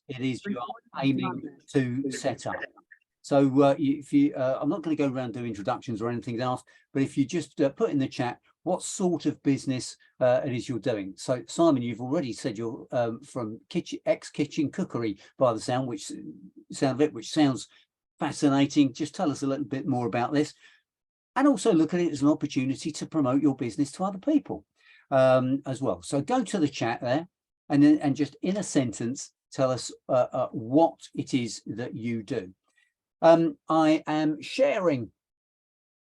it is you are aiming to set up. So I'm not going to go around doing introductions or anything else, but if you just put in the chat what sort of business it is you're doing. So Simon, you've already said you're from ex-kitchen cookery by the sound, which sounds fascinating. Just tell us a little bit more about this, and also look at it as an opportunity to promote your business to other people as well. So go to the chat there, and just in a sentence tell us what it is that you do. I am sharing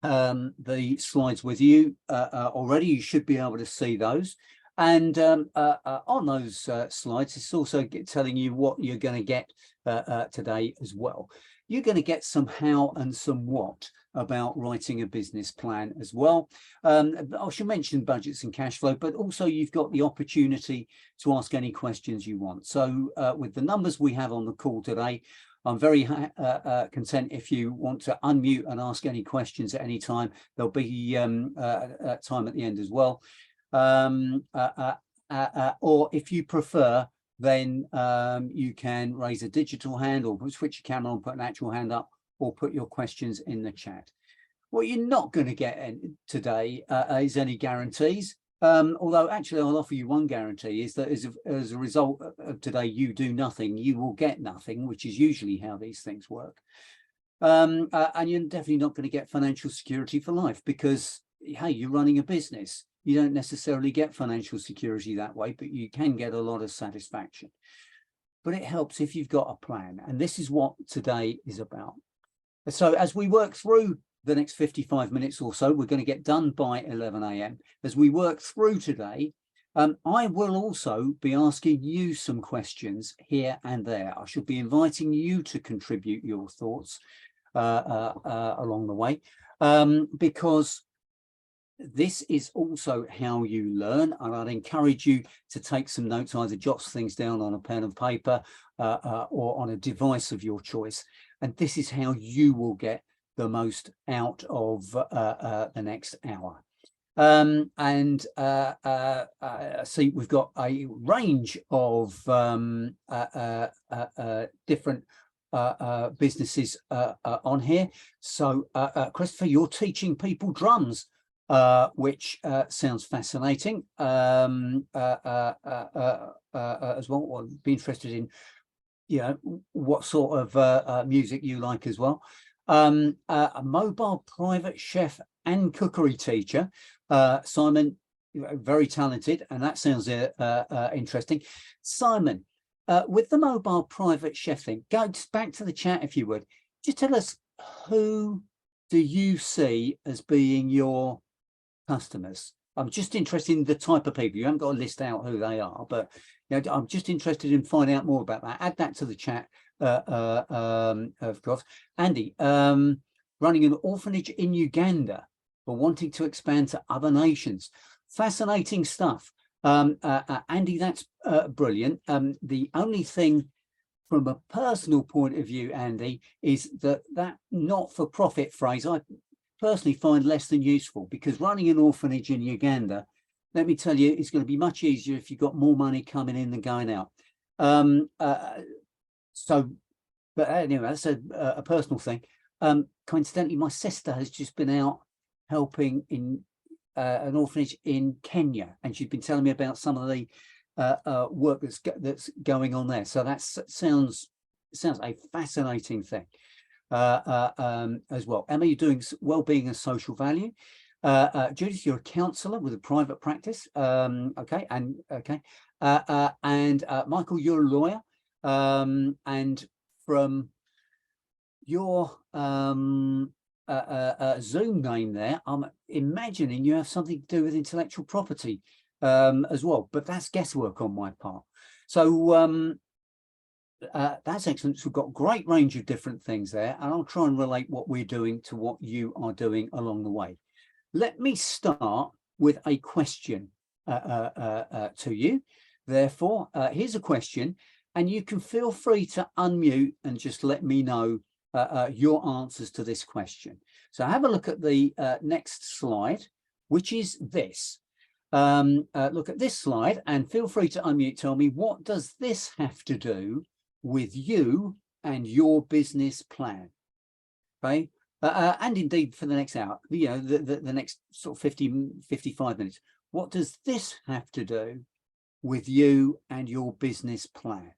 the slides with you already. You should be able to see those. And on those slides, it's also telling you what you're going to get today as well. You're going to get some how and some what about writing a business plan as well. I should mention budgets and cash flow, but also you've got the opportunity to ask any questions you want. So with the numbers we have on the call today, I'm very content if you want to unmute and ask any questions at any time. There'll be time at the end as well. Or if you prefer, then you can raise a digital hand or switch your camera on, put an actual hand up, or put your questions in the chat. What you're not going to get today is any guarantees. Although actually I'll offer you one guarantee, is that as a result of today you do nothing, you will get nothing, which is usually how these things work. And you're definitely not going to get financial security for life, because hey, you're running a business. You don't necessarily get financial security that way, but you can get a lot of satisfaction. But it helps if you've got a plan, and this is what today is about. So as we work through the next 55 minutes or so, we're going to get done by 11 a.m. As we work through today, I will also be asking you some questions here and there. I shall be inviting you to contribute your thoughts along the way, because this is also how you learn, and I'd encourage you to take some notes, either jot things down on a pen and paper or on a device of your choice. And this is how you will get the most out of the next hour. See, we've got a range of different businesses on here. So Christopher, you're teaching people drums, which sounds fascinating as well. I'd be interested in, what sort of music you like as well. A mobile private chef and cookery teacher, Simon, very talented, and that sounds interesting. Simon, with the mobile private chef thing, go back to the chat if you would. Just tell us, who do you see as being your customers? I'm just interested in the type of people. You haven't got to list out who they are, but I'm just interested in finding out more about that. Add that to the chat, of course. Andy, running an orphanage in Uganda, but wanting to expand to other nations. Fascinating stuff. Andy, that's brilliant. The only thing from a personal point of view, Andy, is that not-for-profit phrase I personally find less than useful, because running an orphanage in Uganda, let me tell you, it's going to be much easier if you've got more money coming in than going out. But anyway, that's a personal thing. Coincidentally, my sister has just been out helping in an orphanage in Kenya, and she's been telling me about some of the work that's going on there. So that sounds a fascinating thing. As well. Emma, you're doing well-being and social value. Judith, you're a counsellor with a private practice. Okay, and Michael, you're a lawyer. And from your Zoom name there, I'm imagining you have something to do with intellectual property as well, but that's guesswork on my part. So that's excellent. So we've got a great range of different things there, and I'll try and relate what we're doing to what you are doing along the way. Let me start with a question to you. Therefore, here's a question, and you can feel free to unmute and just let me know your answers to this question. So have a look at the next slide, which is this. Look at this slide and feel free to unmute. Tell me, what does this have to do with you and your business plan. Okay. And indeed for the next hour, the next sort of 55 minutes. What does this have to do with you and your business plan?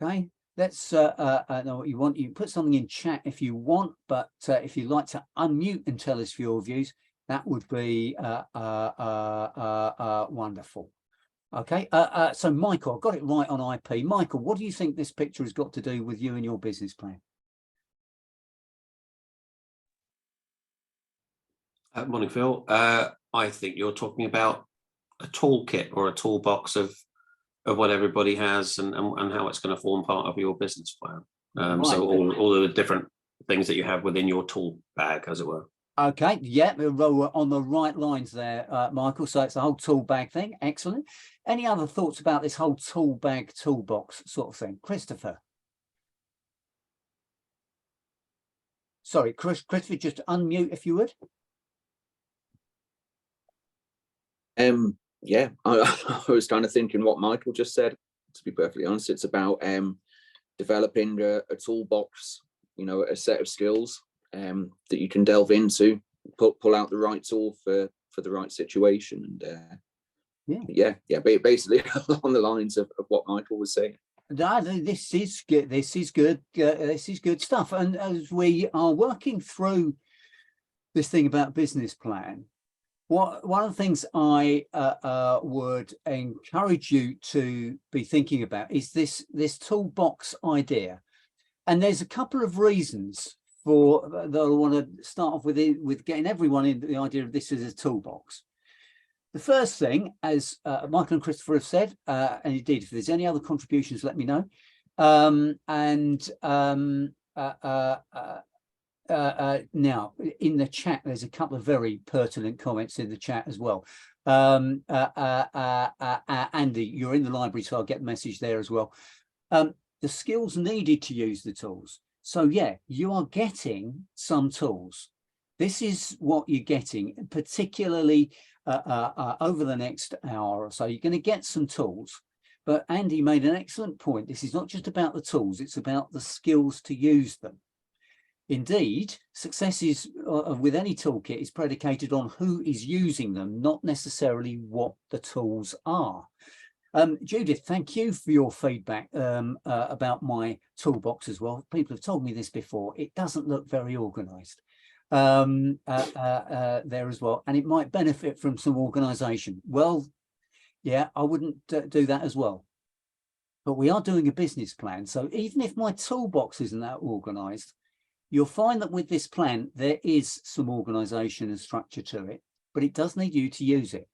Okay, let's know what you want. You can put something in chat if you want, but if you'd like to unmute and tell us your views, that would be wonderful. Okay, so Michael, I got it right on IP. Michael, what do you think this picture has got to do with you and your business plan? Morning, Phil. I think you're talking about a toolkit or a toolbox of what everybody has and how it's going to form part of your business plan. Right. So all of the different things that you have within your tool bag, as it were. Okay, yeah, we're on the right lines there, Michael. So it's the whole tool bag thing. Excellent. Any other thoughts about this whole tool bag, toolbox sort of thing? Christopher? Sorry, Christopher, just unmute if you would. Yeah, I was kind of thinking what Michael just said. To be perfectly honest, it's about developing a toolbox, a set of skills that you can delve into, pull out the right tool for the right situation, and yeah, basically along the lines of what Michael was saying. This is good. This is good. This is good stuff. And as we are working through this thing about business plan, one of the things I would encourage you to be thinking about is this toolbox idea. And there's a couple of reasons for that I want to start off with getting everyone in the idea of this as a toolbox. The first thing, as Michael and Christopher have said, and indeed, if there's any other contributions, let me know. Now, in the chat, there's a couple of very pertinent comments in the chat as well. Andy, you're in the library, so I'll get the message there as well. The skills needed to use the tools. So yeah, you are getting some tools. This is what you're getting, particularly over the next hour or so. You're going to get some tools. But Andy made an excellent point. This is not just about the tools, it's about the skills to use them. Indeed, success is with any toolkit is predicated on who is using them, not necessarily what the tools are. Judith, thank you for your feedback about my toolbox as well. People have told me this before. It doesn't look very organized there as well, and it might benefit from some organization. Well, yeah, I wouldn't do that as well. But we are doing a business plan. So even if my toolbox isn't that organized, you'll find that with this plan, there is some organization and structure to it, but it does need you to use it.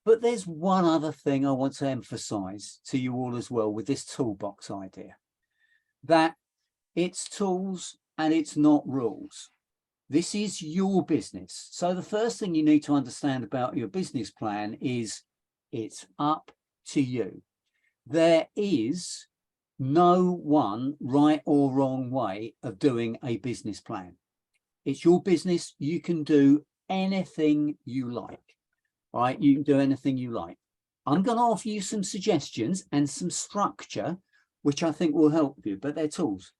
But there's one other thing I want to emphasize to you all as well with this toolbox idea, that it's tools and it's not rules. This is your business. So the first thing you need to understand about your business plan is it's up to you. There is no one right or wrong way of doing a business plan. It's your business. You can do anything you like, right? You can do anything you like. I'm going to offer you some suggestions and some structure, which I think will help you, but they're tools.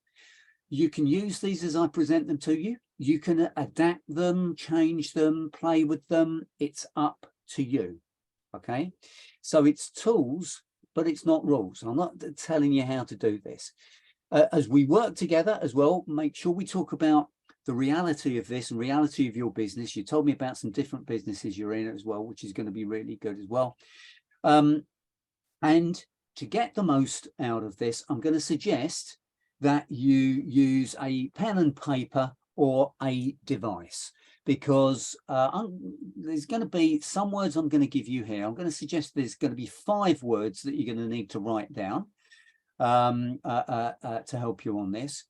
You can use these as I present them to you. You can adapt them, change them, play with them. It's up to you. Okay. So it's tools, but it's not rules. I'm not telling you how to do this. As we work together as well, make sure we talk about the reality of this and reality of your business. You told me about some different businesses you're in as well, which is going to be really good as well. And to get the most out of this, I'm going to suggest that you use a pen and paper or a device, because there's going to be some words I'm going to give you here. I'm going to suggest there's going to be 5 words that you're going to need to write down to help you on this.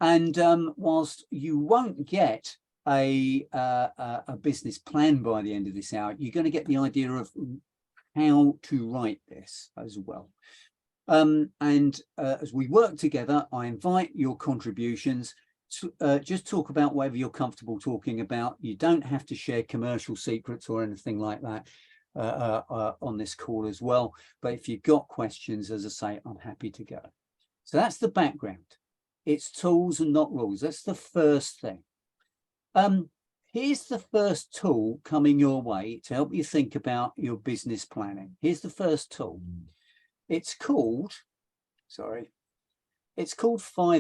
And whilst you won't get a business plan by the end of this hour, you're going to get the idea of how to write this as well. As we work together, I invite your contributions. Just talk about whatever you're comfortable talking about. You don't have to share commercial secrets or anything like that on this call as well. But if you've got questions, as I say, I'm happy to go. So that's the background. It's tools and not rules. That's the first thing. Here's the first tool coming your way to help you think about your business planning. Here's the first tool. It's called 5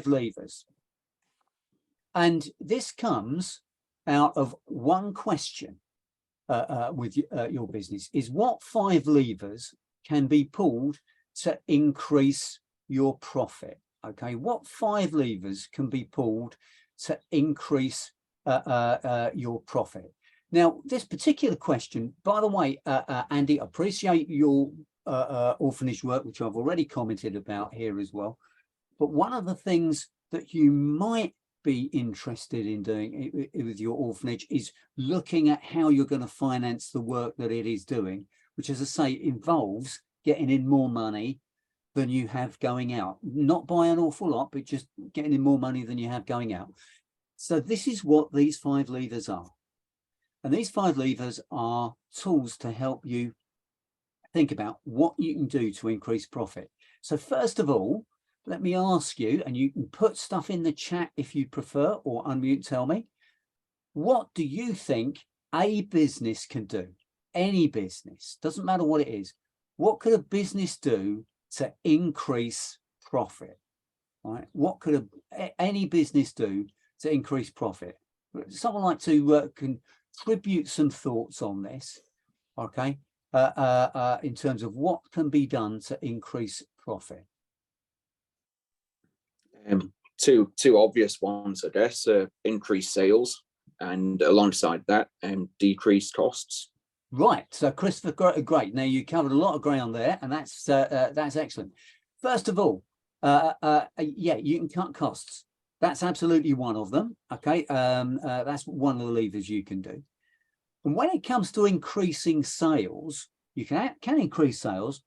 levers. And this comes out of one question with your business, is what 5 levers can be pulled to increase your profit? Okay, what 5 levers can be pulled to increase your profit? Now, this particular question, by the way, Andy, appreciate your orphanage work, which I've already commented about here as well. But one of the things that you might be interested in doing with your orphanage is looking at how you're going to finance the work that it is doing, which, as I say, involves getting in more money than you have going out. Not by an awful lot, but just getting in more money than you have going out. So this is what these 5 levers are. And these 5 levers are tools to help you think about what you can do to increase profit. So first of all, let me ask you, and you can put stuff in the chat if you prefer, or unmute, tell me, what do you think a business can do? Any business, doesn't matter what it is. What could a business do to increase profit? All right, what could any business do to increase profit? Someone like to contribute some thoughts on this, okay, in terms of what can be done to increase profit. Two obvious ones, I guess. Increase sales, and alongside that, decrease costs. Right. So, Christopher, great. Now you covered a lot of ground there, and that's excellent. First of all, yeah, you can cut costs. That's absolutely one of them. Okay, that's one of the levers you can do. And when it comes to increasing sales, you can increase sales.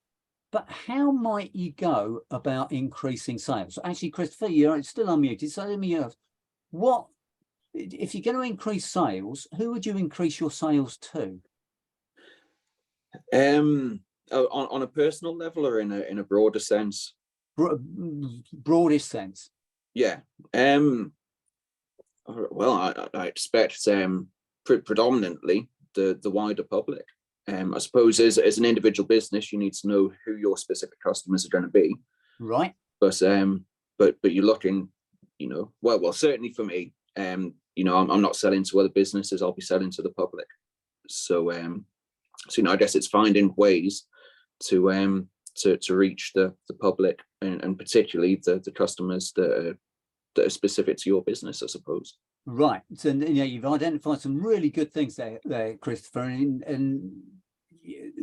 But how might you go about increasing sales? Actually, Christopher, you're still unmuted. So let me ask, what if you're going to increase sales? Who would you increase your sales to? On a personal level, or in a broader sense? Broadest sense. Yeah. Well, I expect predominantly the wider public. I suppose as an individual business, you need to know who your specific customers are going to be. Right. But you're looking, you know, well, certainly for me, you know, I'm not selling to other businesses. I'll be selling to the public. So, you know, I guess it's finding ways to reach the public, and particularly the customers that are specific to your business, I suppose. Right. So, you know, you've identified some really good things there, Christopher. And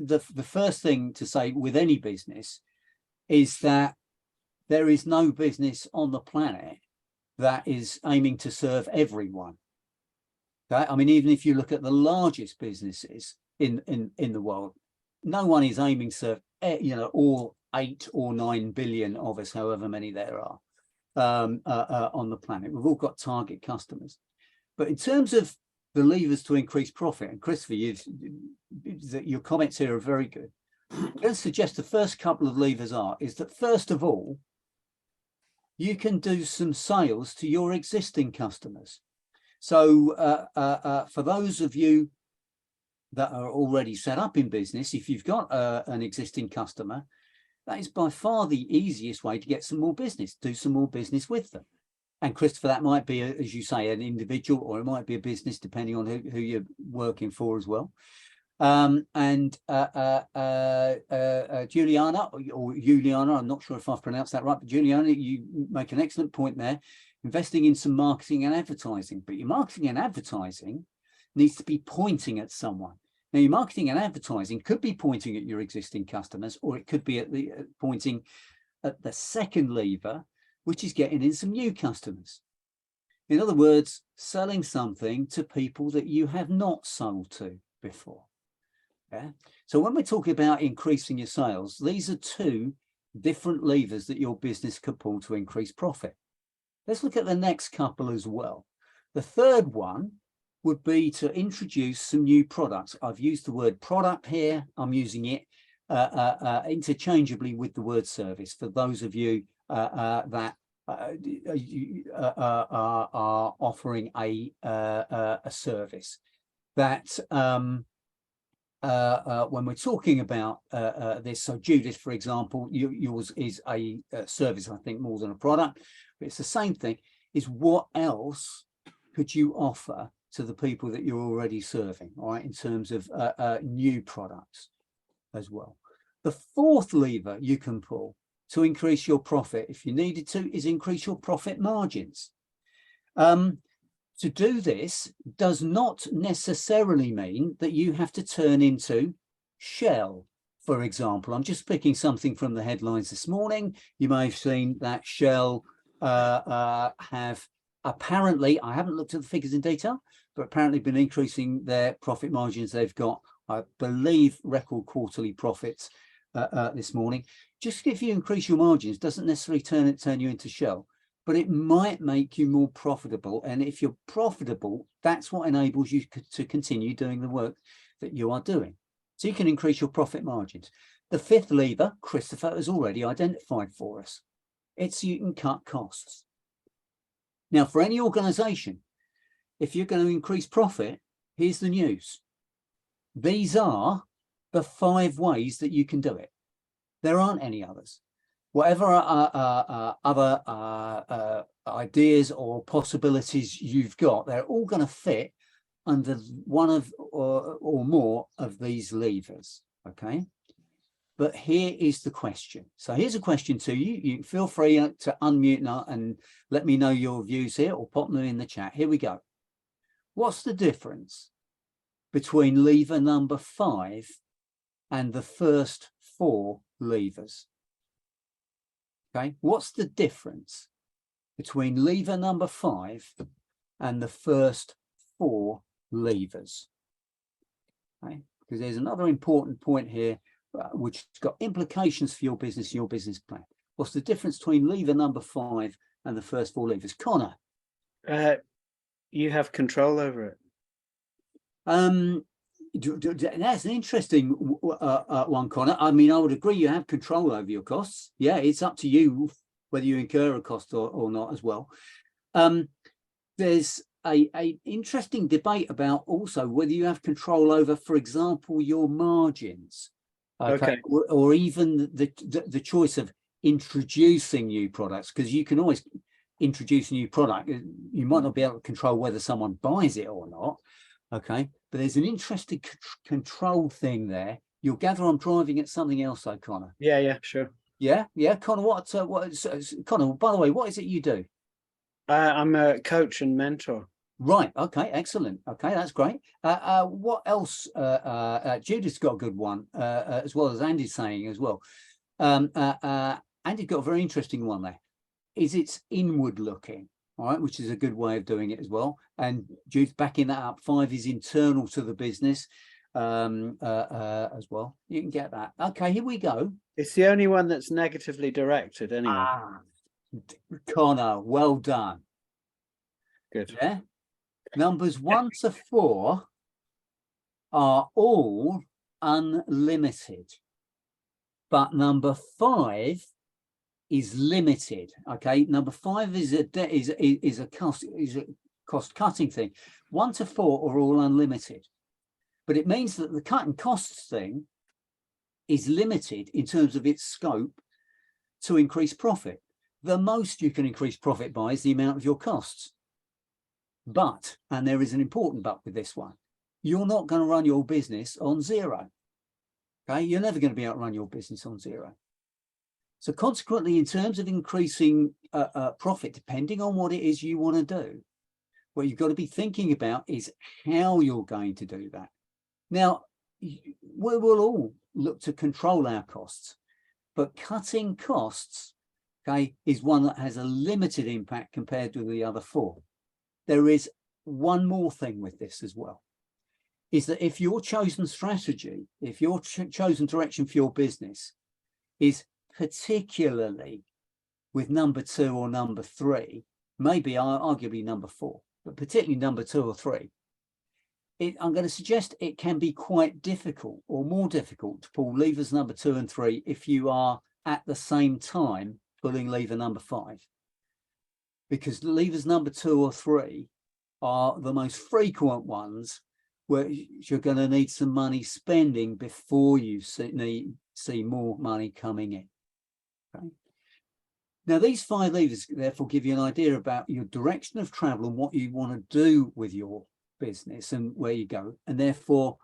the first thing to say with any business is that there is no business on the planet that is aiming to serve everyone. Okay? I mean, even if you look at the largest businesses in the world, no one is aiming to serve, you know, all 8 or 9 billion of us, however many there are. On the planet. We've all got target customers. But in terms of the levers to increase profit, and Christopher, your comments here are very good. I'm going to suggest the first couple of levers is that, first of all, you can do some sales to your existing customers. So for those of you that are already set up in business, if you've got an existing customer, that is by far the easiest way to get some more business, do some more business with them. And Christopher, that might be, as you say, an individual, or it might be a business, depending on who you're working for as well. Juliana, or Juliana, I'm not sure if I've pronounced that right, but Juliana, you make an excellent point there. Investing in some marketing and advertising, but your marketing and advertising needs to be pointing at someone. Now, your marketing and advertising could be pointing at your existing customers, or it could be at pointing at the second lever, which is getting in some new customers. In other words, selling something to people that you have not sold to before. Yeah. So when we're talking about increasing your sales, these are 2 different levers that your business could pull to increase profit. Let's look at the next couple as well. The third one would be to introduce some new products. I've used the word product here. I'm using it interchangeably with the word service for those of you that are offering a service. That when we're talking about this, so Judith, for example, yours is a service, I think, more than a product, but it's the same thing, is what else could you offer to the people that you're already serving, all right, in terms of new products as well. The fourth lever you can pull to increase your profit, if you needed to, is increase your profit margins. To do this does not necessarily mean that you have to turn into Shell, for example. I'm just picking something from the headlines this morning. You may have seen that Shell have apparently, I haven't looked at the figures in detail, but apparently been increasing their profit margins. They've got, I believe, record quarterly profits this morning. Just if you increase your margins doesn't necessarily turn you into Shell, but it might make you more profitable. And if you're profitable, that's what enables you to continue doing the work that you are doing. So you can increase your profit margins. The fifth lever, Christopher has already identified for us. It's you can cut costs. Now, for any organization, if you're going to increase profit, here's the news. These are the 5 ways that you can do it. There aren't any others. Whatever other ideas or possibilities you've got, they're all going to fit under one of or more of these levers, okay? But here is the question. So here's a question to you. You feel free to unmute and let me know your views here, or pop them in the chat. Here we go. What's the difference between lever number 5 and the first 4 levers? Okay, what's the difference between lever number 5 and the first 4 levers? Okay, because there's another important point here which has got implications for your business, your business plan. What's the difference between lever number 5 and the first 4 levers? Connor? You have control over it. That's an interesting one, Connor. I mean, I would agree you have control over your costs. Yeah, it's up to you whether you incur a cost or not as well. There's a interesting debate about also whether you have control over, for example, your margins, okay. Or even the choice of introducing new products, because you can always introduce a new product. You might not be able to control whether someone buys it or not. Okay, but there's an interesting control thing there. You'll gather I'm driving at something else, though, Connor. Yeah, sure. Yeah, Connor. Connor? By the way, what is it you do? I'm a coach and mentor. Right. Okay. Excellent. Okay, that's great. What else? Judith's got a good one, as well as Andy's saying as well. Andy's got a very interesting one there. It's inward looking. All right, which is a good way of doing it as well. And Jude's backing that up. 5 is internal to the business as well. You can get that. Okay, here we go. It's the only one that's negatively directed anyway. Connor, well done. Good. Yeah. Numbers 1 to 4 are all unlimited, but number 5 is limited. Okay, number 5 is a cost cutting thing. 1 to 4 are all unlimited, but it means that the cut and costs thing is limited in terms of its scope to increase profit. The most you can increase profit by is the amount of your costs. But, and there is an important but with this one, you're not going to run your business on 0. Okay, you're never going to be able to run your business on 0. So consequently, in terms of increasing profit, depending on what it is you want to do, what you've got to be thinking about is how you're going to do that. Now, we will all look to control our costs, but cutting costs, okay, is one that has a limited impact compared to the other 4. There is one more thing with this as well, is that if your chosen strategy, if your chosen direction for your business is particularly with number 2 or number 3, maybe arguably number 4, but particularly number 2 or 3, I'm going to suggest it can be quite difficult or more difficult to pull levers number 2 and 3 if you are at the same time pulling lever number 5, because levers number 2 or 3 are the most frequent ones where you're going to need some money spending before you see more money coming in. Okay. Now, these 5 levers therefore give you an idea about your direction of travel and what you want to do with your business and where you go, and therefore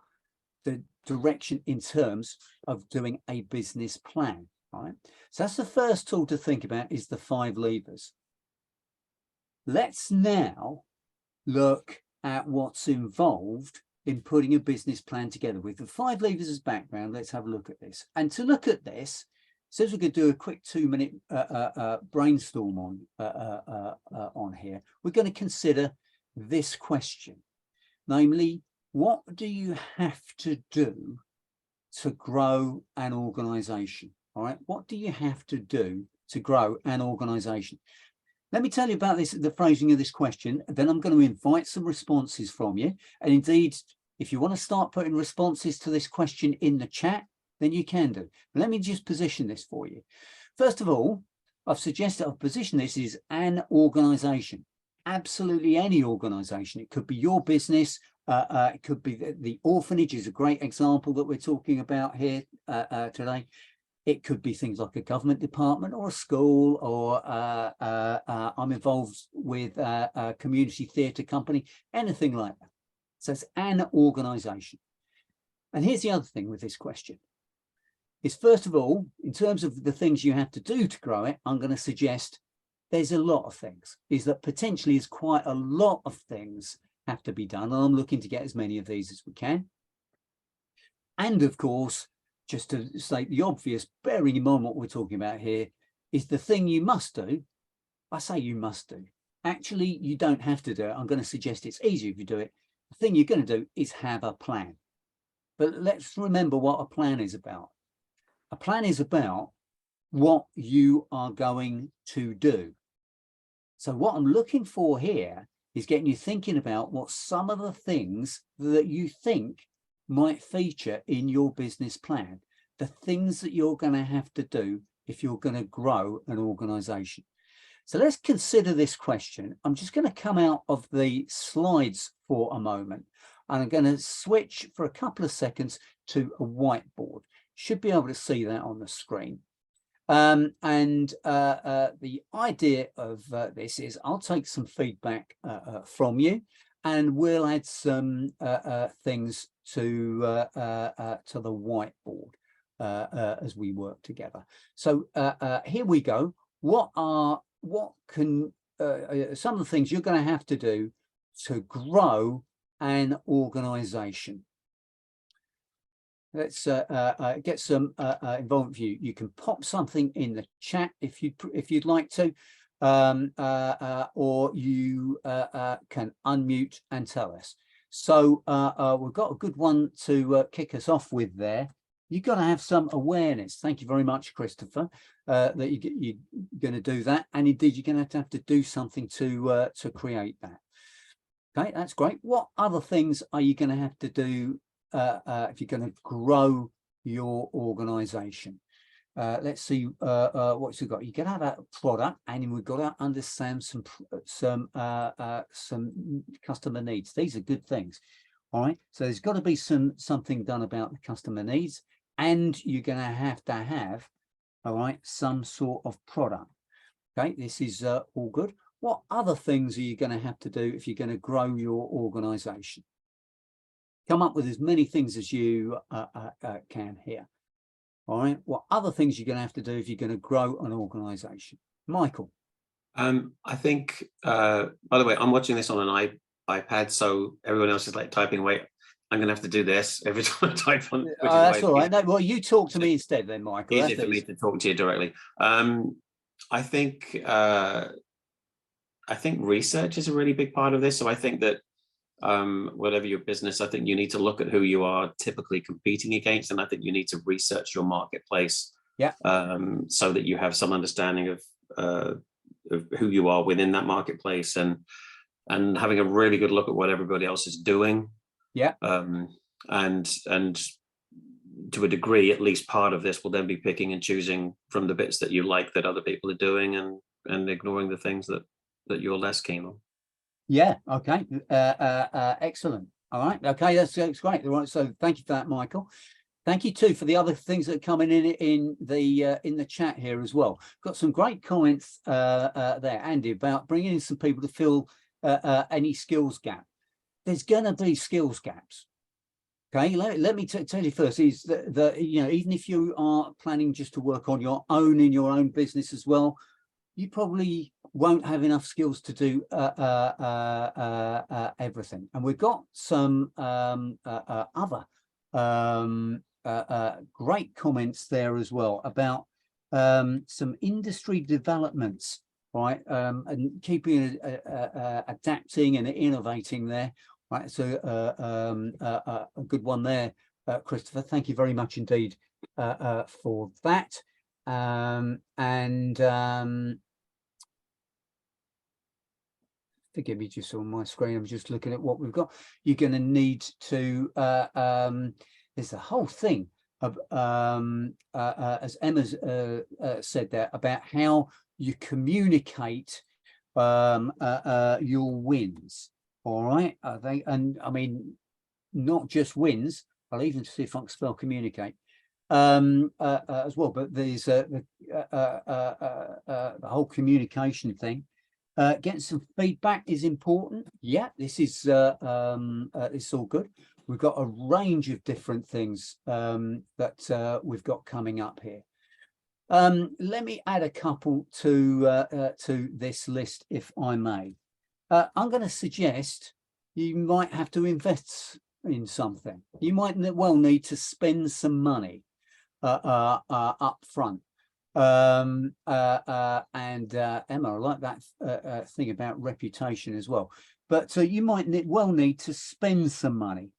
the direction in terms of doing a business plan. Right. So that's the first tool to think about, is the 5 levers. Let's now look at what's involved in putting a business plan together. With the 5 levers as background, let's have a look at this. And to look at this, since we could do a quick 2-minute brainstorm on here, we're going to consider this question, namely, what do you have to do to grow an organization? All right, what do you have to do to grow an organization? Let me tell you about this, the phrasing of this question, then I'm going to invite some responses from you. And indeed, if you want to start putting responses to this question in the chat, then you can do. But let me just position this for you. First of all, I've positioned this as an organization. Absolutely any organization. It could be your business. It could be the orphanage is a great example that we're talking about here today. It could be things like a government department or a school, or I'm involved with a community theatre company, anything like that. So it's an organisation. And here's the other thing with this question, is first of all, in terms of the things you have to do to grow it, I'm going to suggest there's a lot of things, is that potentially is quite a lot of things have to be done. And I'm looking to get as many of these as we can. And of course, just to state the obvious, bearing in mind what we're talking about here, is the thing you must do. I say you must do. Actually, you don't have to do it. I'm going to suggest it's easier if you do it. The thing you're going to do is have a plan. But let's remember what a plan is about. A plan is about what you are going to do. So what I'm looking for here is getting you thinking about what some of the things that you think might feature in your business plan, the things that you're going to have to do if you're going to grow an organization. So let's consider this question. I'm just going to come out of the slides for a moment, and I'm going to switch for a couple of seconds to a whiteboard. Should be able to see that on the screen. The idea of this is I'll take some feedback from you, and we'll add some things to the whiteboard as we work together. So here we go. What can some of the things you're going to have to do to grow an organization? Let's get some involvement for you. You can pop something in the chat if you'd like to, or you can unmute and tell us. So we've got a good one to kick us off with there. You've got to have some awareness. Thank you very much, Christopher, that you're going to do that. And indeed, you're going to have to do something to create that. Okay, that's great. What other things are you going to have to do if you're going to grow your organization? Let's see what you've got. You're going to have a product, and we've got to understand some customer needs. These are good things. All right, so there's got to be something done about the customer needs, and you're going to have all right, some sort of product. Okay, this is all good. What other things are you going to have to do if you're going to grow your organization? Come up with as many things as you can here. All right, what other things you're going to have to do if you're going to grow an organization? Michael. I think, by the way, I'm watching this on an iPad, so everyone else is like typing away. I'm going to have to do this every time I type on. That's all right. No, well, you talk to me instead then, Michael. Easier for me to talk to you directly. I think research is a really big part of this. So I think that whatever your business, I think you need to look at who you are typically competing against, and I think you need to research your marketplace. Yeah. So that you have some understanding of who you are within that marketplace, and having a really good look at what everybody else is doing. Yeah. And to a degree, at least part of this will then be picking and choosing from the bits that you like that other people are doing, and ignoring the things that you're less keen on. Yeah. Okay. Excellent. All right. Okay. That's great. All right. So thank you for that, Michael. Thank you too for the other things that are coming in the chat here as well. Got some great comments there, Andy, about bringing in some people to fill any skills gap. There's going to be skills gaps. Okay, let me tell you first is that you know, even if you are planning just to work on your own in your own business as well, you probably won't have enough skills to do everything. And we've got some other great comments there as well about some industry developments, right? And keeping adapting and innovating there. Right, so a good one there, Christopher. Thank you very much indeed for that. Forgive me, just on my screen, I'm just looking at what we've got. You're going to need to. There's the whole thing of, as Emma's said there, about how you communicate your wins. All right, and I mean, not just wins. I'll even see if I can spell communicate as well. But there's the whole communication thing. Getting some feedback is important. Yeah, this is it's all good. We've got a range of different things that we've got coming up here. Let me add a couple to this list, if I may. I'm going to suggest you might have to invest in something. You might well need to spend some money up front. And Emma, I like that thing about reputation as well. But you might well need to spend some money.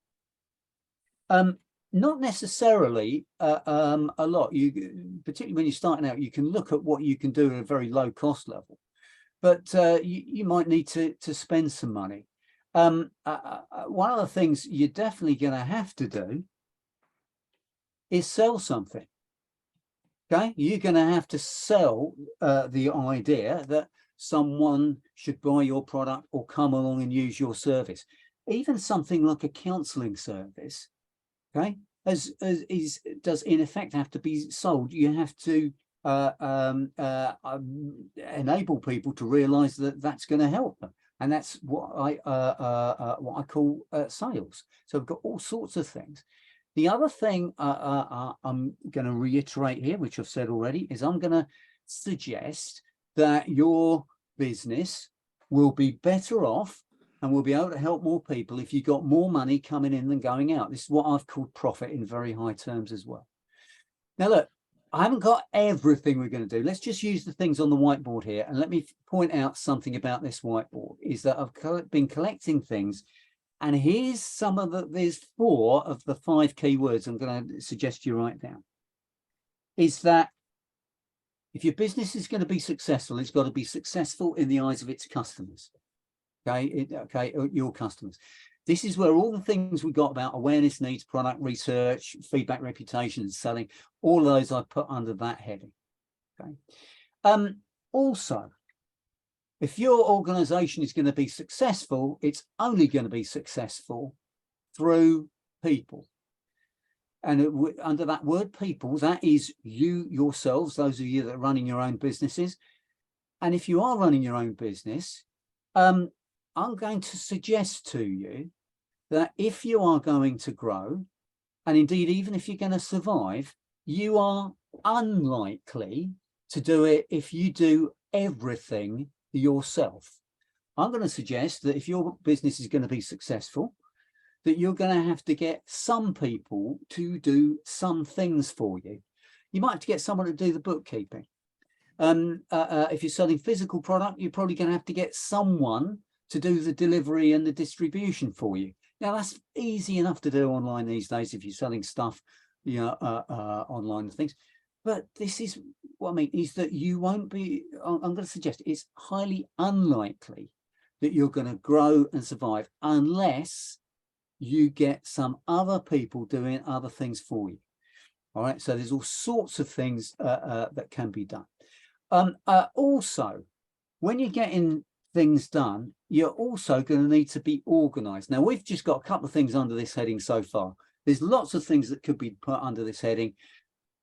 Not necessarily a lot. Particularly when you're starting out, you can look at what you can do at a very low cost level. But you might need to spend some money. One of the things you're definitely going to have to do is sell something. Okay, you're going to have to sell the idea that someone should buy your product or come along and use your service. Even something like a counselling service, okay, does in effect have to be sold. You have to enable people to realize that that's going to help them, and that's what I call sales. So we've got all sorts of things. The other thing I'm going to reiterate here, which I've said already, is I'm going to suggest that your business will be better off and will be able to help more people if you got more money coming in than going out. This is what I've called profit in very high terms as well. Now, look, I haven't got everything we're going to do. Let's just use the things on the whiteboard here. And let me point out something about this whiteboard is that I've been collecting things. And here's some of there's 4 of the 5 keywords I'm going to suggest you write down. Is that if your business is going to be successful, it's got to be successful in the eyes of its customers. Okay, your customers. This is where all the things we got about awareness, needs, product research, feedback, reputation, and selling, all of those I put under that heading. Okay. Also, if your organization is going to be successful, it's only going to be successful through people. And under that word people, that is you yourselves, those of you that are running your own businesses. And if you are running your own business, I'm going to suggest to you that if you are going to grow, and indeed, even if you're going to survive, you are unlikely to do it if you do everything yourself. I'm going to suggest that if your business is going to be successful, that you're going to have to get some people to do some things for you. You might have to get someone to do the bookkeeping. If you're selling physical product, you're probably going to have to get someone to do the delivery and the distribution for you. Now, that's easy enough to do online these days if you're selling stuff, you know, online and things. But this is what I mean, is that you won't be, I'm going to suggest it's highly unlikely that you're going to grow and survive unless you get some other people doing other things for you. All right, so there's all sorts of things that can be done. Also, when you're getting things done, you're also going to need to be organized. Now, we've just got a couple of things under this heading so far. There's lots of things that could be put under this heading.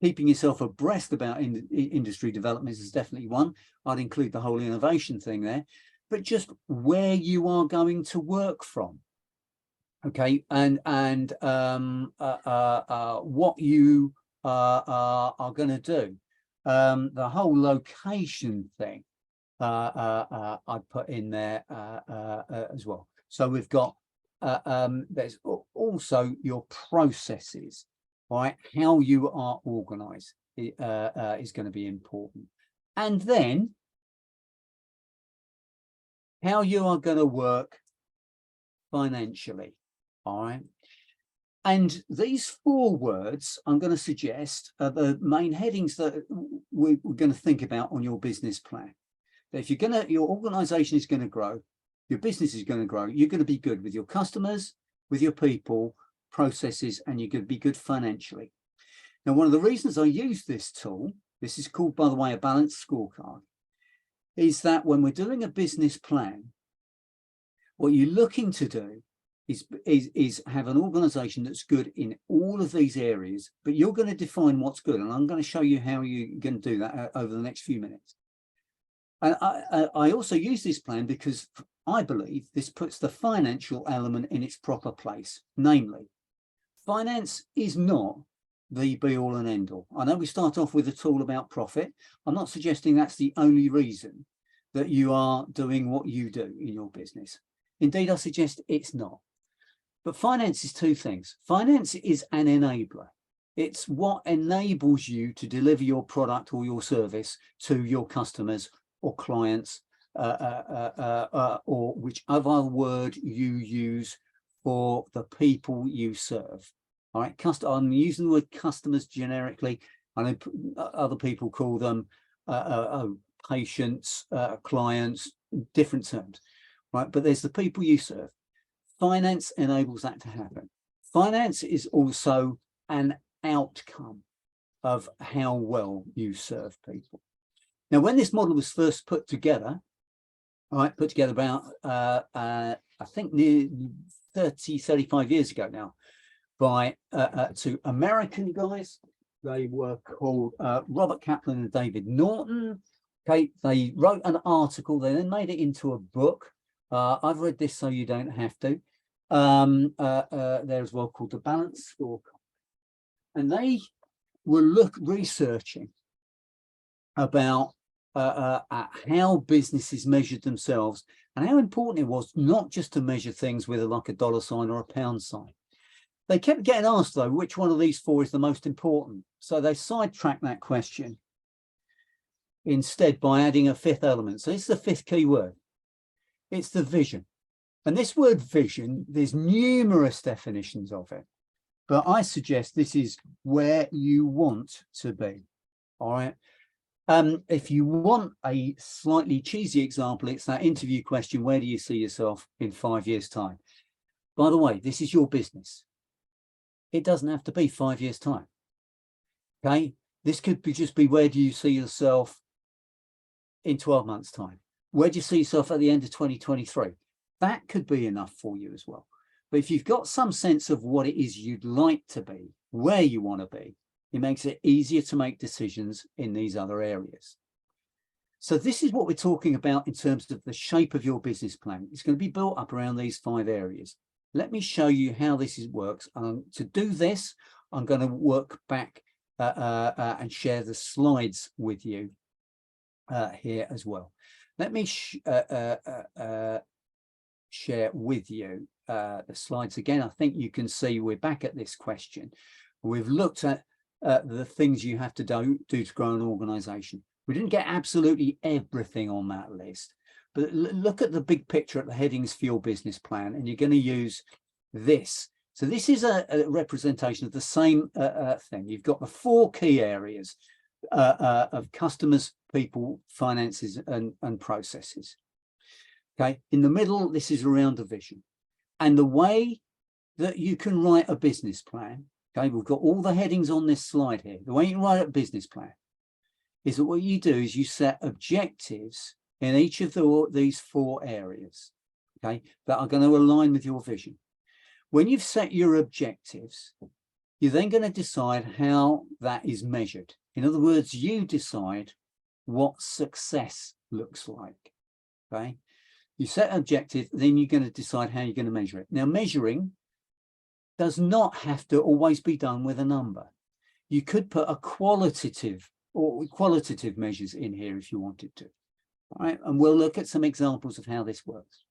Keeping yourself abreast about industry developments is definitely one. I'd include the whole innovation thing there, but just where you are going to work from. Okay, and what you are going to do. The whole location thing I put in there as well. So we've got there's also your processes, right? How you are organized is going to be important, and then how you are going to work financially. All right. And these 4 words I'm going to suggest are the main headings that we're going to think about on your business plan. That if your organization is going to grow, your business is going to grow, you're going to be good with your customers, with your people, processes, and you're going to be good financially. Now, one of the reasons I use this tool, this is called, by the way, a balanced scorecard, is that when we're doing a business plan, what you're looking to do is have an organization that's good in all of these areas, but you're going to define what's good. And I'm going to show you how you're going to do that over the next few minutes. And I also use this plan because I believe this puts the financial element in its proper place. Namely, finance is not the be all and end all. I know we start off with a tool about profit. I'm not suggesting that's the only reason that you are doing what you do in your business. Indeed, I suggest it's not. But finance is 2 things. Finance is an enabler. It's what enables you to deliver your product or your service to your customers or clients, or whichever word you use for the people you serve. All right, I'm using the word customers generically. I know other people call them patients, clients, different terms, right? But there's the people you serve. Finance enables that to happen. Finance is also an outcome of how well you serve people. Now, when this model was first put together, all right, put together about, I think near 35 years ago now, by 2 American guys. They were called Robert Kaplan and David Norton. Okay, they wrote an article, they then made it into a book. I've read this so you don't have to. There as well, called the Balanced Scorecard. And they were researching about how businesses measured themselves and how important it was not just to measure things with like a dollar sign or a pound sign. They kept getting asked, though, which one of these 4 is the most important. So they sidetracked that question instead by adding a 5th element. So it's the 5th key word. It's the vision. And this word vision, there's numerous definitions of it, but I suggest this is where you want to be. All right. If you want a slightly cheesy example, it's that interview question, where do you see yourself in 5 years' time? By the way, this is your business. It doesn't have to be 5 years' time. Okay. This could just be, where do you see yourself in 12 months' time? Where do you see yourself at the end of 2023? That could be enough for you as well. But if you've got some sense of what it is you'd like to be, where you want to be, it makes it easier to make decisions in these other areas. So this is what we're talking about in terms of the shape of your business plan. It's going to be built up around these 5 areas. Let me show you how this works. To do this, I'm going to work back and share the slides with you here as well. Let me share with you the slides again. I think you can see we're back at this question. We've looked at the things you have to do to grow an organization. We didn't get absolutely everything on that list, but look at the big picture at the headings for your business plan, and you're going to use this. So this is a representation of the same thing. You've got the 4 key areas of customers, people, finances, and processes. Okay, in the middle, this is around the vision. And the way that you can write a business plan Okay, we've got all the headings on this slide here. The way you write a business plan is that what you do is you set objectives in each of these 4 areas, okay, that are going to align with your vision. When you've set your objectives, you're then going to decide how that is measured. In other words, you decide what success looks like, okay? You set an objective, then you're going to decide how you're going to measure it. Now, measuring does not have to always be done with a number. You could put a qualitative measures in here if you wanted to. All right, and we'll look at some examples of how this works.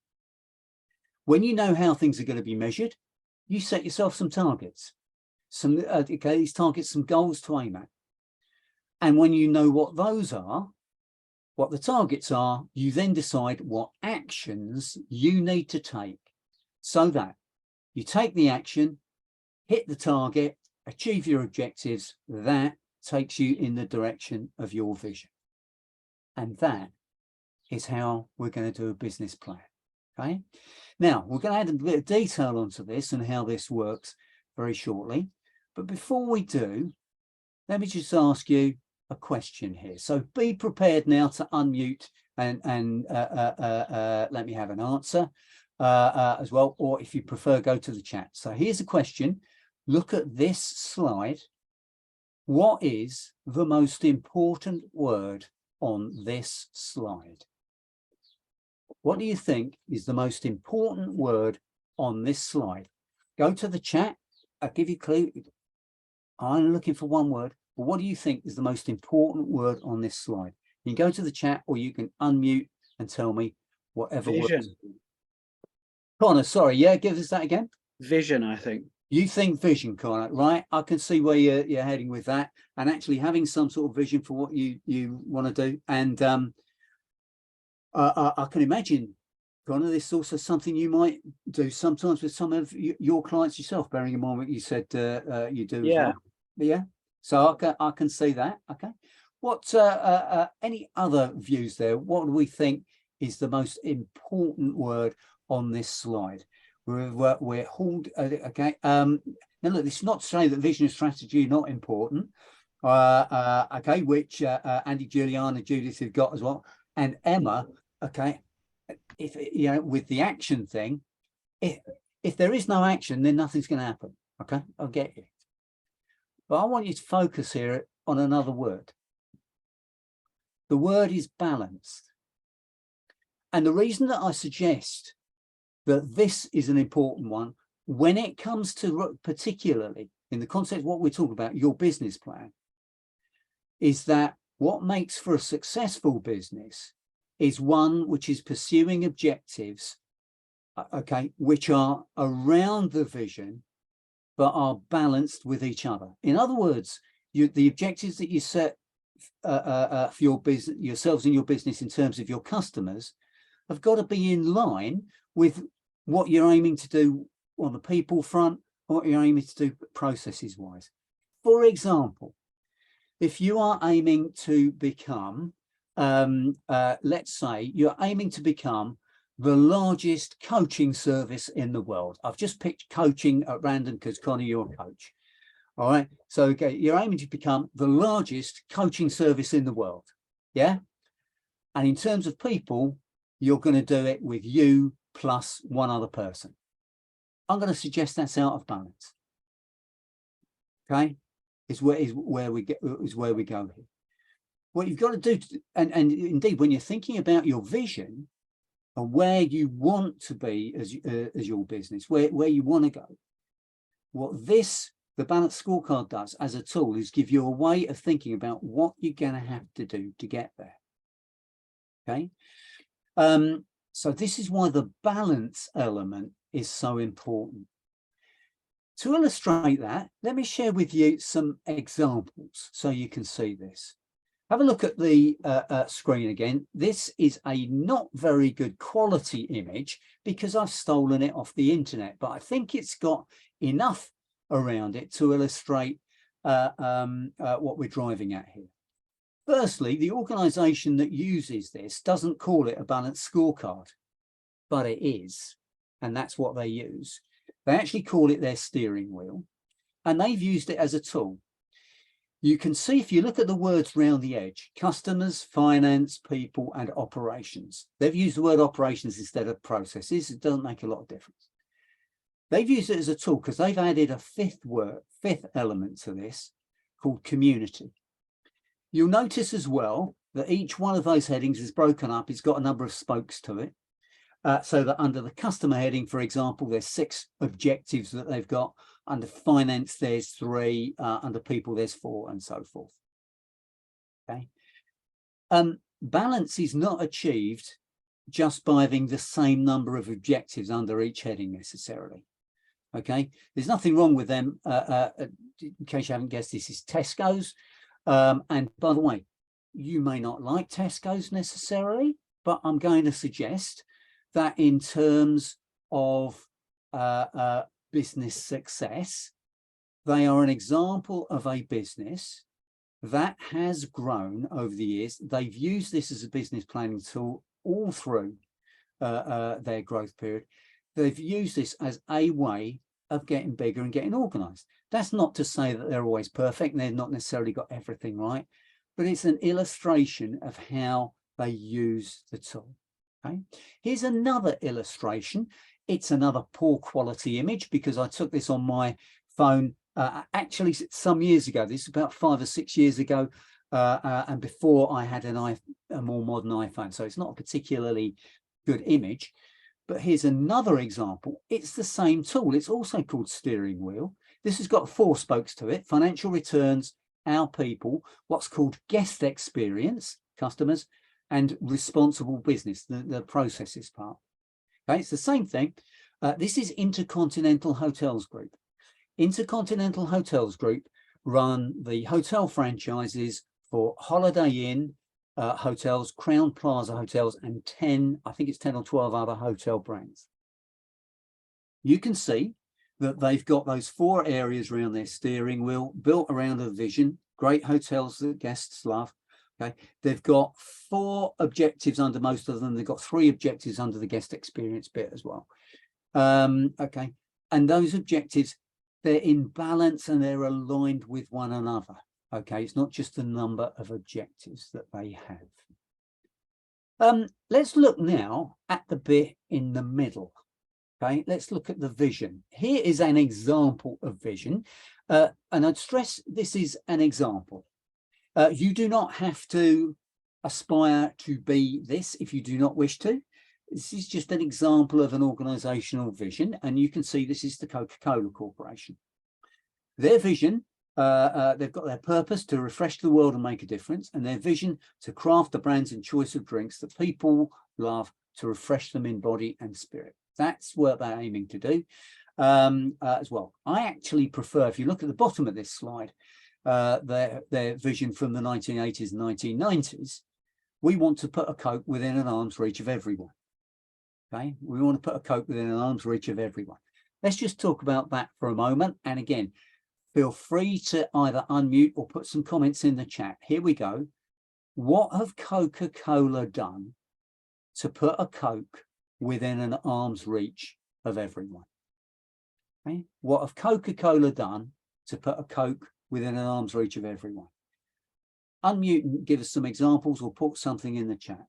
When you know how things are going to be measured, you set yourself some targets, these targets, some goals to aim at. And when you know what those are, what the targets are, you then decide what actions you need to take so that you take the action, hit the target, achieve your objectives. That takes you in the direction of your vision. And that is how we're going to do a business plan. Okay. Now, we're going to add a bit of detail onto this and how this works very shortly. But before we do, let me just ask you a question here. So be prepared now to unmute and let me have an answer as well. Or if you prefer, go to the chat. So here's a question. Look at this slide. What is the most important word on this slide? What do you think is the most important word on this slide? Go to the chat. I'll give you a clue. I'm looking for one word. But what do you think is the most important word on this slide? You can go to the chat or you can unmute and tell me whatever Vision. word. Connor, sorry. Yeah, give us that again. Vision, I think. You think vision, Connor, right? I can see where you're heading with that, and actually having some sort of vision for what you want to do. And I can imagine, Connor, this is also something you might do sometimes with some of your clients yourself, bearing in mind what you said you do. Yeah. As well. Yeah. So I can see that. Okay. What any other views there? What do we think is the most important word on this slide? We're hauled. Okay. Now look, this is not to say that vision and strategy are not important. Okay, which Andy, Juliana, Judith have got as well, and Emma. Okay, if you know, with the action thing, if there is no action, then nothing's going to happen. Okay, I'll get you. But I want you to focus here on another word. The word is balanced. And the reason that I suggest that this is an important one, when it comes to particularly in the context of what we're talking about, your business plan, is that what makes for a successful business is one which is pursuing objectives, okay, which are around the vision, but are balanced with each other. In other words, the objectives that you set for your business, yourselves and your business in terms of your customers, have got to be in line with what you're aiming to do on the people front, what you're aiming to do processes wise. For example, if you are aiming to become, let's say you're aiming to become the largest coaching service in the world. I've just picked coaching at random because Connie, you're a coach. All right. So okay, you're aiming to become the largest coaching service in the world. Yeah. And in terms of people, you're going to do it with you plus one other person. I'm going to suggest that's out of balance. Okay, is where we go here. What you've got to do, and indeed, when you're thinking about your vision and where you want to be as your business, where you want to go, what the balanced scorecard does as a tool is give you a way of thinking about what you're going to have to do to get there. Okay. So this is why the balance element is so important. To illustrate that, let me share with you some examples so you can see this. Have a look at the screen again. This is a not very good quality image because I've stolen it off the internet, but I think it's got enough around it to illustrate what we're driving at here. Firstly, the organization that uses this doesn't call it a balanced scorecard, but it is, and that's what they use. They actually call it their steering wheel. and they've used it as a tool. You can see if you look at the words round the edge, customers, finance, people, and operations. They've used the word operations instead of processes. It doesn't make a lot of difference. They've used it as a tool because they've added a fifth element to this called community. You'll notice as well that each one of those headings is broken up. It's got a number of spokes to it. So that under the customer heading, for example, there's 6 objectives that they've got. Under finance, there's 3. Under people, there's 4, and so forth. Okay. Balance is not achieved just by having the same number of objectives under each heading necessarily. Okay, there's nothing wrong with them. In case you haven't guessed, this is Tesco's. And by the way, you may not like Tesco's necessarily, but I'm going to suggest that in terms of business success, they are an example of a business that has grown over the years. They've used this as a business planning tool all through their growth period. They've used this as a way of getting bigger and getting organized. That's not to say that they're always perfect and they've not necessarily got everything right, but it's an illustration of how they use the tool. Okay, here's another illustration. It's another poor quality image because I took this on my phone actually some years ago. This is about 5 or 6 years ago, and before I had a more modern iPhone. So it's not a particularly good image. But here's another example. It's the same tool. It's also called steering wheel. This has got 4 spokes to it: financial returns, our people, what's called guest experience, customers, and responsible business, the processes part. Okay, it's the same thing. This is Intercontinental Hotels Group. Intercontinental Hotels Group run the hotel franchises for Holiday Inn hotels, Crown Plaza hotels, and 10, I think it's 10 or 12 other hotel brands. You can see that they've got those 4 areas around their steering wheel built around a vision, great hotels that guests love. Okay, they've got 4 objectives under most of them. They've got 3 objectives under the guest experience bit as well. Okay, and those objectives, they're in balance and they're aligned with one another. Okay, it's not just the number of objectives that they have. Let's look now at the bit in the middle. Okay, let's look at the vision. Here is an example of vision, and I'd stress this is an example. You do not have to aspire to be this if you do not wish to. This is just an example of an organizational vision, and you can see this is the Coca-Cola Corporation. Their vision, they've got their purpose to refresh the world and make a difference, and their vision to craft the brands and choice of drinks that people love to refresh them in body and spirit. That's what they're aiming to do as well. I actually prefer, if you look at the bottom of this slide, their vision from the 1980s and 1990s. We want to put a Coke within an arm's reach of everyone. Okay, we want to put a Coke within an arm's reach of everyone. Let's just talk about that for a moment. And again, feel free to either unmute or put some comments in the chat. Here we go. What have Coca-Cola done to put a Coke within an arm's reach of everyone? Okay, what have Coca-Cola done to put a Coke within an arm's reach of everyone? Unmute and give us some examples or put something in the chat.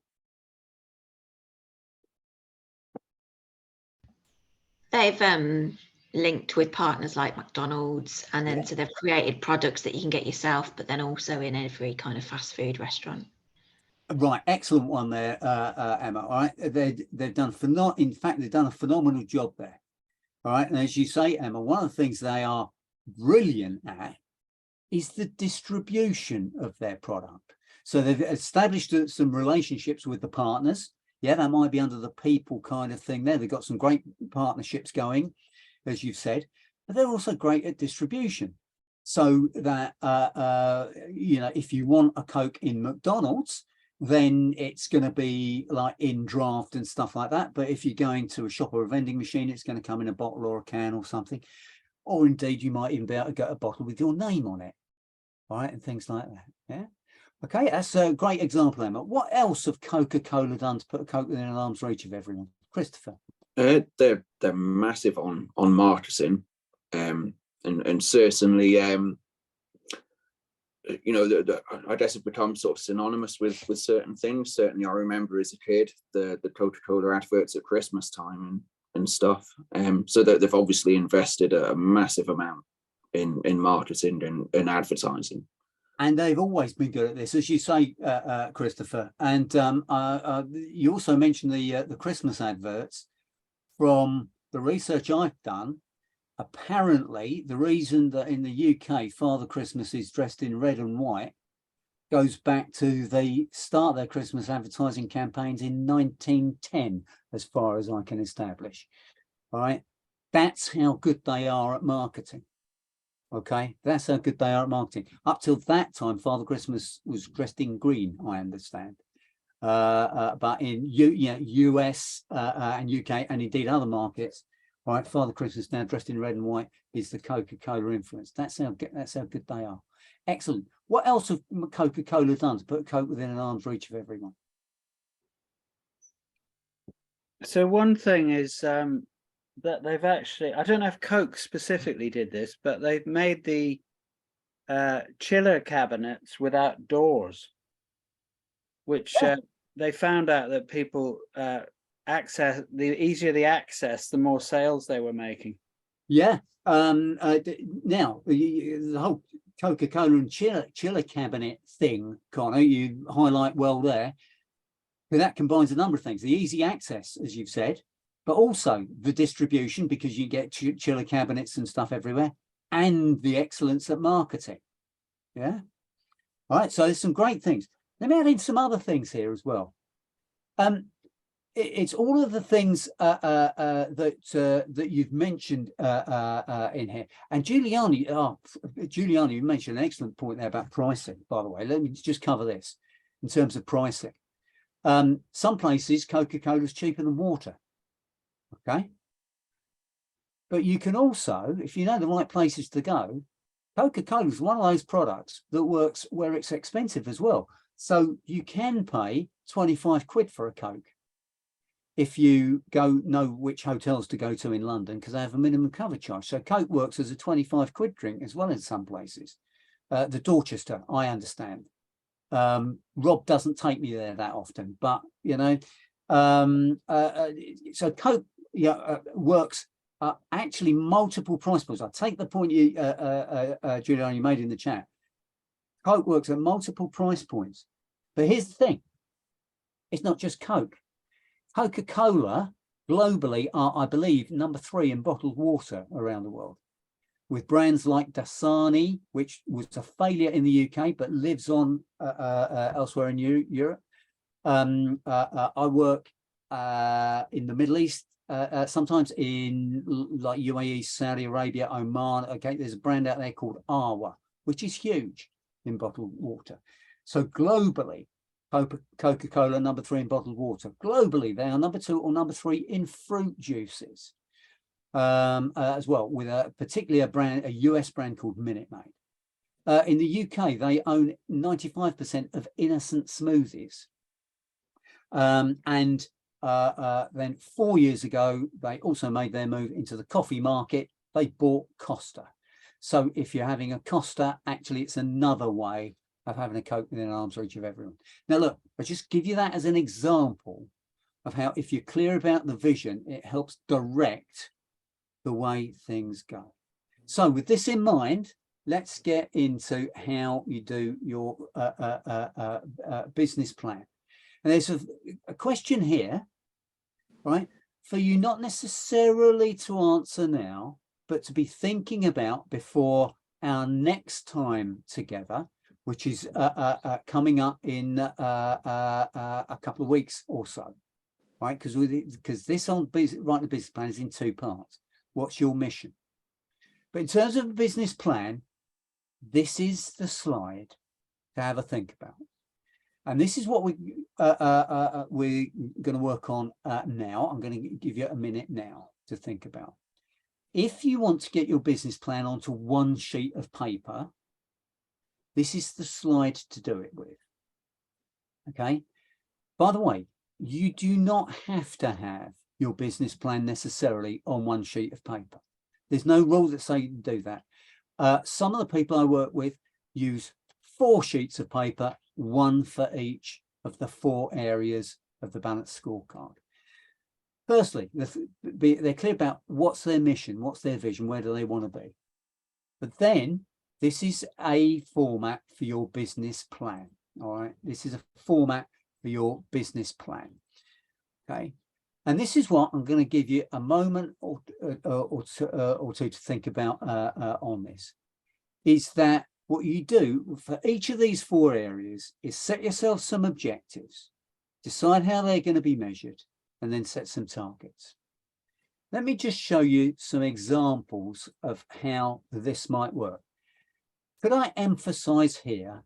They've linked with partners like McDonald's, and then so they've created products that you can get yourself, but then also in every kind of fast food restaurant. Right, excellent one there, Emma. All right, they've done in fact they've done a phenomenal job there. All right, and as you say, Emma, one of the things they are brilliant at is the distribution of their product. So they've established some relationships with the partners. Yeah, that might be under the people kind of thing there. They've got some great partnerships going, as you've said, but they're also great at distribution. So that, you know, if you want a Coke in McDonald's, then it's going to be like in draft and stuff like that. But if you're going to a shop or a vending machine, it's going to come in a bottle or a can or something. Or indeed, you might even be able to get a bottle with your name on it. All right, and things like that. Yeah. Okay, that's a great example, Emma. What else have Coca-Cola done to put a Coke within an arm's reach of everyone? Christopher? They're massive on marketing, and and certainly, you know, I guess it becomes sort of synonymous with certain things. Certainly, I remember as a kid the Coca-Cola adverts at Christmas time and stuff. So that they've obviously invested a massive amount in marketing and advertising. And they've always been good at this, as you say, Christopher. And you also mentioned the Christmas adverts. From the research I've done, apparently the reason that in the UK Father Christmas is dressed in red and white goes back to the start of their Christmas advertising campaigns in 1910, as far as I can establish. All right, that's how good they are at marketing. Okay, that's how good they are at marketing. Up till that time, Father Christmas was dressed in green, I understand. But in US and UK and indeed other markets, right, Father Christmas now dressed in red and white is the Coca-Cola influence. That's how good they are. Excellent. What else have Coca-Cola done to put Coke within an arm's reach of everyone? So one thing is that they've actually, I don't know if Coke specifically did this, but they've made the chiller cabinets without doors, which they found out that people access, the easier the access, the more sales they were making. Yeah. Now the whole Coca-Cola and chiller cabinet thing, Connor, you highlight well there. But that combines a number of things: the easy access, as you've said, but also the distribution, because you get chiller cabinets and stuff everywhere, and the excellence at marketing. Yeah. All right. So there's some great things. Let me add in some other things here as well. It's all of the things that you've mentioned in here. And Giuliani, you mentioned an excellent point there about pricing, by the way. Let me just cover this in terms of pricing. Some places Coca-Cola is cheaper than water. Okay. But you can also, if you know the right places to go, Coca-Cola is one of those products that works where it's expensive as well. So you can pay 25 quid for a Coke if you know which hotels to go to in London, because they have a minimum cover charge. So Coke works as a 25 quid drink as well as some places. The Dorchester, I understand. Rob doesn't take me there that often, but you know, so Coke works actually multiple price points. I take the point you, Giuliano, you made in the chat. Coke works at multiple price points, but here's the thing: it's not just Coke. Coca-Cola globally are, I believe, number 3 in bottled water around the world, with brands like Dasani, which was a failure in the UK but lives on elsewhere in Europe. I work in the Middle East, sometimes in like UAE, Saudi Arabia, Oman. Okay, there's a brand out there called Arwa, which is huge in bottled water. So globally, Coca-Cola number 3 in bottled water. Globally, they are number 2 or number 3 in fruit juices as well, with particularly a US brand called Minute Maid. In the UK, they own 95% of Innocent Smoothies. And then 4 years ago, they also made their move into the coffee market. They bought Costa. So if you're having a Costa, actually, it's another way of having a Coke within arm's reach of everyone. Now, look, I just give you that as an example of how, if you're clear about the vision, it helps direct the way things go. So with this in mind, let's get into how you do your business plan. And there's a question here, right, for you not necessarily to answer now, but to be thinking about before our next time together, which is coming up in a couple of weeks or so, right? Because this on writing the business plan is in 2 parts. What's your mission? But in terms of a business plan, this is the slide to have a think about. And this is what we're going to work on now. I'm going to give you a minute now to think about. If you want to get your business plan onto one sheet of paper, this is the slide to do it with. Okay. By the way, you do not have to have your business plan necessarily on one sheet of paper. There's no rule that say you can do that. Some of the people I work with use 4 sheets of paper, 1 for each of the 4 areas of the balanced scorecard. Firstly, they're clear about what's their mission, what's their vision, where do they want to be. But then this is a format for your business plan. All right, this is a format for your business plan. Okay, and this is what I'm going to give you a moment or two to think about on this. Is that what you do for each of these 4 areas is set yourself some objectives, decide how they're going to be measured, and then set some targets. Let me just show you some examples of how this might work. Could I emphasize here,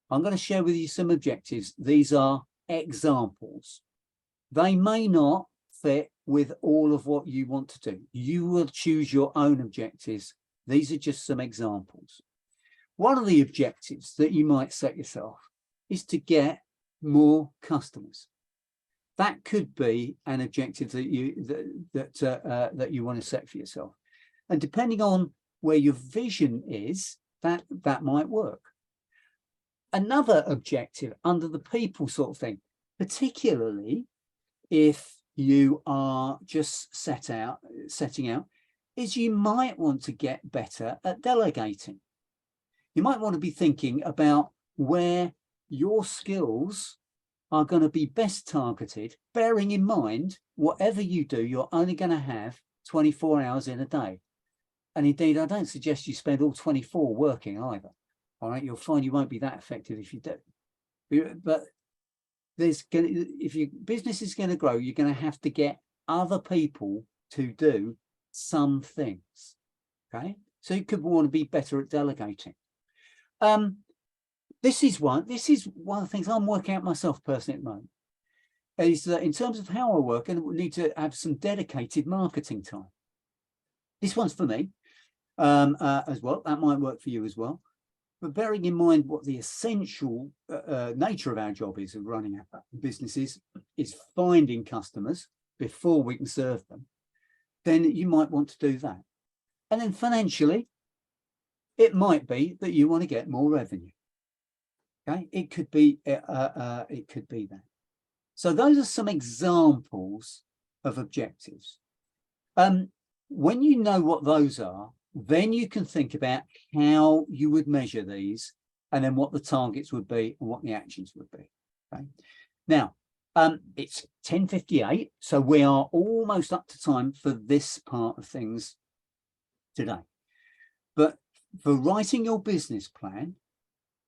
I'm going to share with you some objectives. These are examples. They may not fit with all of what you want to do. You will choose your own objectives. These are just some examples. One of the objectives that you might set yourself is to get more customers. That could be an objective that you want to set for yourself. And depending on where your vision is, that might work. Another objective under the people sort of thing, particularly if you are just setting out, is you might want to get better at delegating. You might want to be thinking about where your skills are going to be best targeted, bearing in mind, whatever you do, you're only going to have 24 hours in a day. And indeed, I don't suggest you spend all 24 working either. All right, you'll find you won't be that effective if you do. But if your business is going to grow, you're going to have to get other people to do some things. Okay, so you could want to be better at delegating. This is one of the things I'm working out myself personally at the moment, is that in terms of how I work, and we need to have some dedicated marketing time. This one's for me as well. That might work for you as well. But bearing in mind what the essential nature of our job is of running our businesses is finding customers before we can serve them, then you might want to do that. And then financially, it might be that you want to get more revenue. Okay, it could be that. So those are some examples of objectives. When you know what those are, then you can think about how you would measure these, and then what the targets would be and what the actions would be. Okay. Now, it's 10:58, so we are almost up to time for this part of things today. But for writing your business plan,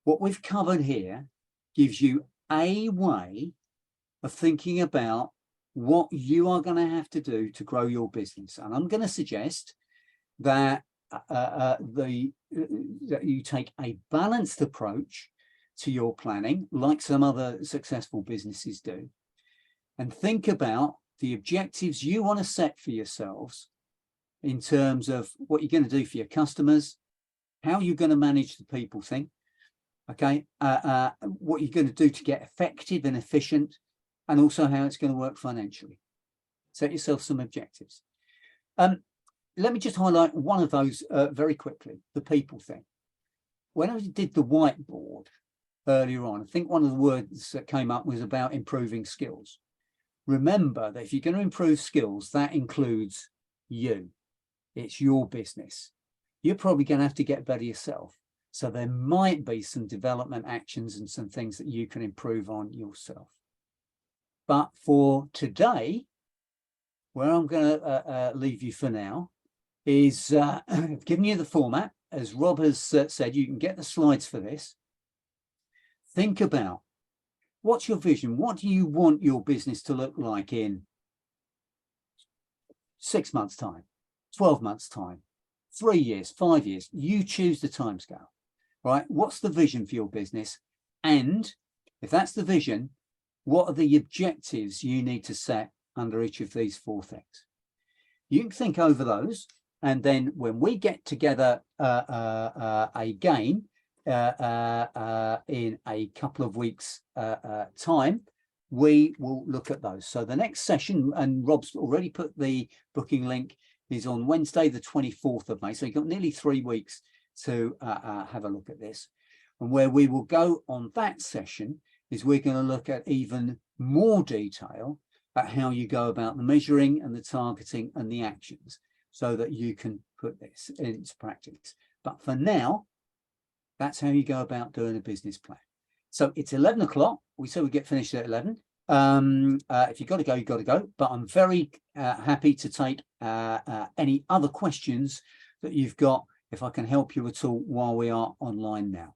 what we've covered here gives you a way of thinking about what you are going to have to do to grow your business. And I'm going to suggest that that you take a balanced approach to your planning, like some other successful businesses do, and think about the objectives you want to set for yourselves in terms of what you're going to do for your customers, how you're going to manage the people thing, okay, what you're going to do to get effective and efficient, and also how it's going to work financially. Set yourself some objectives. Let me just highlight one of those very quickly, the people thing. When I did the whiteboard earlier on, I think one of the words that came up was about improving skills. Remember that if you're going to improve skills, that includes you. It's your business. You're probably going to have to get better yourself. So there might be some development actions and some things that you can improve on yourself. But for today, where I'm going to leave you for now is giving you the format. As Rob has said, you can get the slides for this. Think about, what's your vision? What do you want your business to look like in 6 months' time, 12 months' time, 3 years, 5 years? You choose the timescale, right? What's the vision for your business? And if that's the vision, what are the objectives you need to set under each of these 4 things? You can think over those. And then when we get together again in a couple of weeks' time, we will look at those. So the next session, and Rob's already put the booking link is on Wednesday, the 24th of May. So you've got nearly 3 weeks to have a look at this. And where we will go on that session is we're going to look at even more detail at how you go about the measuring and the targeting and the actions so that you can put this into practice. But for now, that's how you go about doing a business plan. So it's 11 o'clock. We said we get finished at 11. If you've got to go, you've got to go. But I'm very happy to take any other questions that you've got, if I can help you at all while we are online now.